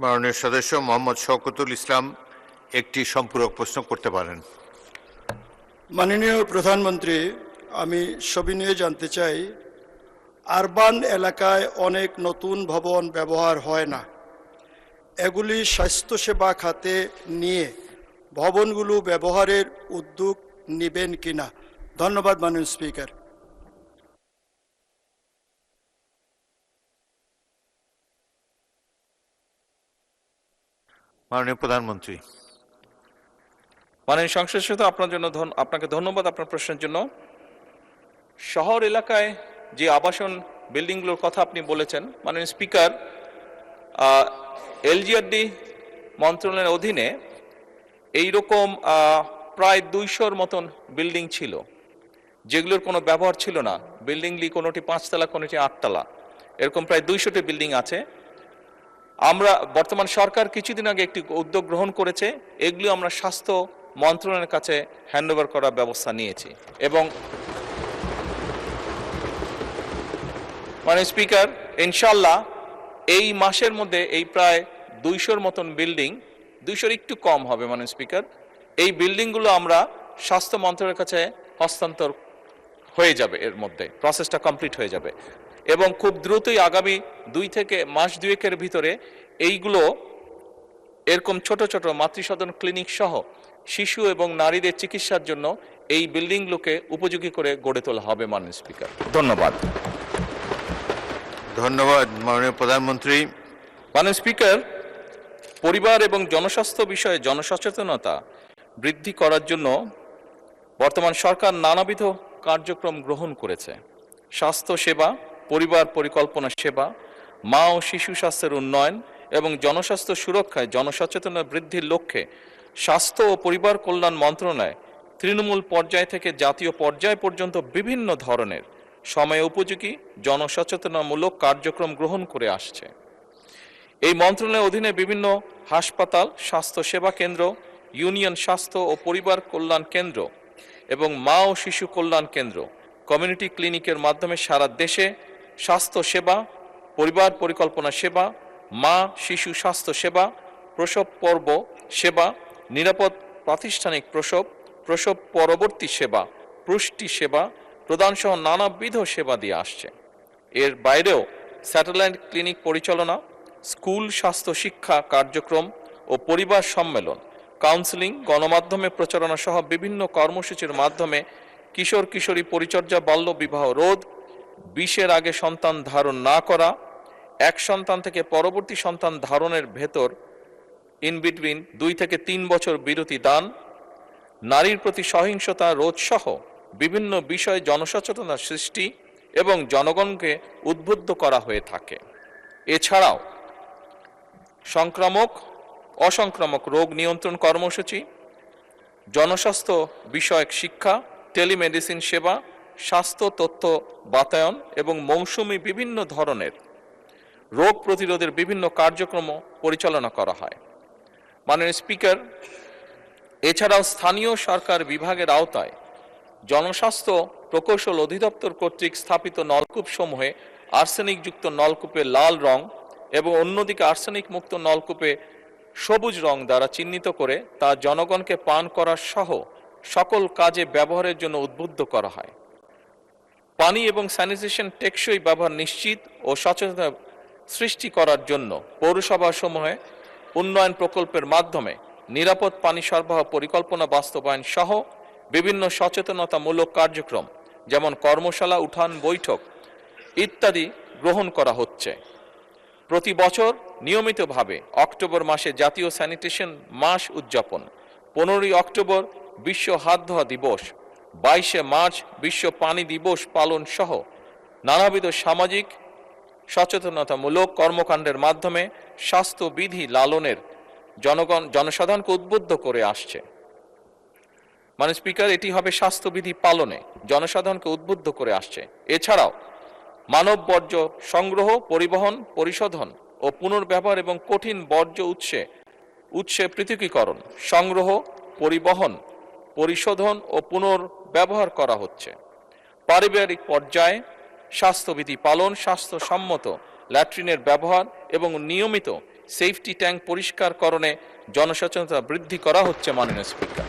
মাননীয় সদস্য মোহাম্মদ শওকতুল ইসলাম একটি সম্পূরক প্রশ্ন করতে পারেন। মাননীয় প্রধানমন্ত্রী, আমি সবিনয়ে জানতে চাই, আরবান এলাকায় অনেক নতুন ভবন ব্যবহার হয় না, এগুলি স্বাস্থ্যসেবা খাতে নিয়ে ভবনগুলো ব্যবহারের উদ্যোগ নেবেন কিনা? ধন্যবাদ মাননীয় স্পিকার। মাননীয় প্রধানমন্ত্রী। মাননীয় সংসদ সদস্য, আপনাকে ধন্যবাদ আপনার প্রশ্নের জন্য। শহর এলাকায় যে আবাসন বিল্ডিংগুলোর কথা আপনি বলেছেন, মাননীয় স্পিকার, এলজিআরডি মন্ত্রণালয়ের অধীনে এইরকম প্রায় 200-র মতন বিল্ডিং ছিল যেগুলোর কোনো ব্যবহার ছিল না। বিল্ডিংগুলি কোনোটি 5 তলা, কোনোটি 8 তলা, এরকম প্রায় 200টি বিল্ডিং আছে। আমরা বর্তমান সরকার কিছুদিন আগে একটি উদ্যোগ গ্রহণ করেছে, এগুলি আমরা স্বাস্থ্য মন্ত্রণালয়ের কাছে হ্যান্ডওভার করার ব্যবস্থা নিয়েছি। এবং মাননীয় স্পিকার, ইনশাল্লাহ এই মাসের মধ্যে এই প্রায় 200-র মতন বিল্ডিং, 200-র একটু কম হবে মাননীয় স্পিকার, এই বিল্ডিংগুলো আমরা স্বাস্থ্য মন্ত্রণালয়ের কাছে হস্তান্তর হয়ে যাবে, এর মধ্যে প্রসেসটা কমপ্লিট হয়ে যাবে। এবং খুব দ্রুতই আগামী 2 থেকে মাস 2-এর ভিতরে এইগুলো এরকম ছোট ছোট মাতৃসদন ক্লিনিক সহ শিশু এবং নারীদের চিকিৎসার জন্য এই বিল্ডিংগুলোকে উপযোগী করে গড়ে তোলা হবে মাননীয় স্পিকার। ধন্যবাদ। ধন্যবাদ মাননীয় প্রধানমন্ত্রী। মাননীয় স্পিকার, পরিবার এবং জনস্বাস্থ্য বিষয়ে জনসচেতনতা বৃদ্ধি করার জন্য বর্তমান সরকার নানাবিধ কার্যক্রম গ্রহণ করেছে। স্বাস্থ্য সেবা, পরিবার পরিকল্পনা সেবা, মা ও শিশু স্বাস্থ্যের উন্নয়ন এবং জনস্বাস্থ্য সুরক্ষায় জনসচেতনতা বৃদ্ধির লক্ষ্যে স্বাস্থ্য ও পরিবার কল্যাণ মন্ত্রণালয় তৃণমূল পর্যায় থেকে জাতীয় পর্যায় পর্যন্ত বিভিন্ন ধরনের সময় উপযোগী জনসচেতনামূলক কার্যক্রম গ্রহণ করে আসছে। এই মন্ত্রণালয়ের অধীনে বিভিন্ন হাসপাতাল, স্বাস্থ্য সেবা কেন্দ্র, ইউনিয়ন স্বাস্থ্য ও পরিবার কল্যাণ কেন্দ্র এবং মা ও শিশু কল্যাণ কেন্দ্র, কমিউনিটি ক্লিনিকের মাধ্যমে সারা দেশে স্বাস্থ্য সেবা, পরিবার পরিকল্পনা সেবা, মা শিশু স্বাস্থ্য সেবা, প্রসব পর্ব সেবা, নিরাপদ প্রাতিষ্ঠানিক প্রসব, প্রসব পরবর্তী সেবা, পুষ্টি সেবা প্রদান সহ নানাবিধ সেবা দিয়ে আসছে। এর বাইরেও স্যাটেলাইট ক্লিনিক পরিচালনা, স্কুল স্বাস্থ্য শিক্ষা কার্যক্রম ও পরিবার সম্মেলন, কাউন্সেলিং, গণমাধ্যমে প্রচারণা সহ বিভিন্ন কর্মসূচির মাধ্যমে কিশোর কিশোরী পরিচর্যা, বাল্য বিবাহ রোধ, 20-এর আগে সন্তান ধারণ না করা, এক সন্তান থেকে পরবর্তী সন্তান ধারণের ভেতর ইন বিটুইন 2 থেকে 3 বছর বিরতি দান, নারীর প্রতি সহিংসতা রোধ সহ বিভিন্ন বিষয়ে জনসচেতনতা সৃষ্টি এবং জনগণকে উদ্বুদ্ধ করা হয়ে থাকে। এছাড়াও সংক্রামক অসংক্রামক রোগ নিয়ন্ত্রণ কর্মসূচি, জনস্বাস্থ্য বিষয়ক শিক্ষা, টেলিমেডিসিন সেবা, স্বাস্থ্য তথ্য বাতায়ন এবং মৌসুমি বিভিন্ন ধরনের রোগ প্রতিরোধের বিভিন্ন কার্যক্রম পরিচালনা করা হয়। মাননীয় স্পিকার, এছাড়াও স্থানীয় সরকার বিভাগের আওতায় জনস্বাস্থ্য প্রকৌশল অধিদপ্তর কর্তৃক স্থাপিত নলকূপ সমূহে আর্সেনিকযুক্ত নলকূপে লাল রং এবং অন্যদিকে আর্সেনিক মুক্ত নলকূপে সবুজ রং দ্বারা চিহ্নিত করে তা জনগণকে পান করার সহ সকল কাজে ব্যবহারের জন্য উদ্বুদ্ধ করা হয়। পানি এবং স্যানিটেশন টেকসই ব্যবহার নিশ্চিত ও সচেতনতা সৃষ্টি করার জন্য পৌরসভাসমূহে উন্নয়ন প্রকল্পের মাধ্যমে নিরাপদ পানি সরবরাহ পরিকল্পনা বাস্তবায়ন সহ বিভিন্ন সচেতনতামূলক কার্যক্রম যেমন কর্মশালা, উঠান বৈঠক ইত্যাদি গ্রহণ করা হচ্ছে। প্রতি বছর নিয়মিতভাবে অক্টোবর মাসে জাতীয় স্যানিটেশন মাস উদযাপন, 15ই অক্টোবর বিশ্ব হাত ধোয়া দিবস, 22শে মার্চ বিশ্ব পানি দিবস পালন সহ নানাবিধ সামাজিক সচেতনতামূলক কর্মকাণ্ডের মাধ্যমে স্বাস্থ্যবিধি লালনের জনসাধারণকে উদ্বুদ্ধ করে আসছে। মাননীয় স্পিকার, এটি হবে স্বাস্থ্যবিধি পালনে জনসাধারণকে উদ্বুদ্ধ করে আসছে। এছাড়াও মানব বর্জ্য সংগ্রহ, পরিবহন, পরিশোধন ও পুনর্ব্যবহার এবং কঠিন বর্জ্য উৎসে পৃথকীকরণ, সংগ্রহ, পরিবহন, পরিশোধন ও পুনর্ব্যবহার করা হচ্ছে। পারিবারিক পর্যায়ে স্বাস্থ্যবিধি পালন, স্বাস্থ্যসম্মত ল্যাট্রিনের ব্যবহার এবং নিয়মিত সেফটি ট্যাঙ্ক পরিষ্কারকরণে জনসচেতনতা বৃদ্ধি করা হচ্ছে মাননীয় স্পিকার।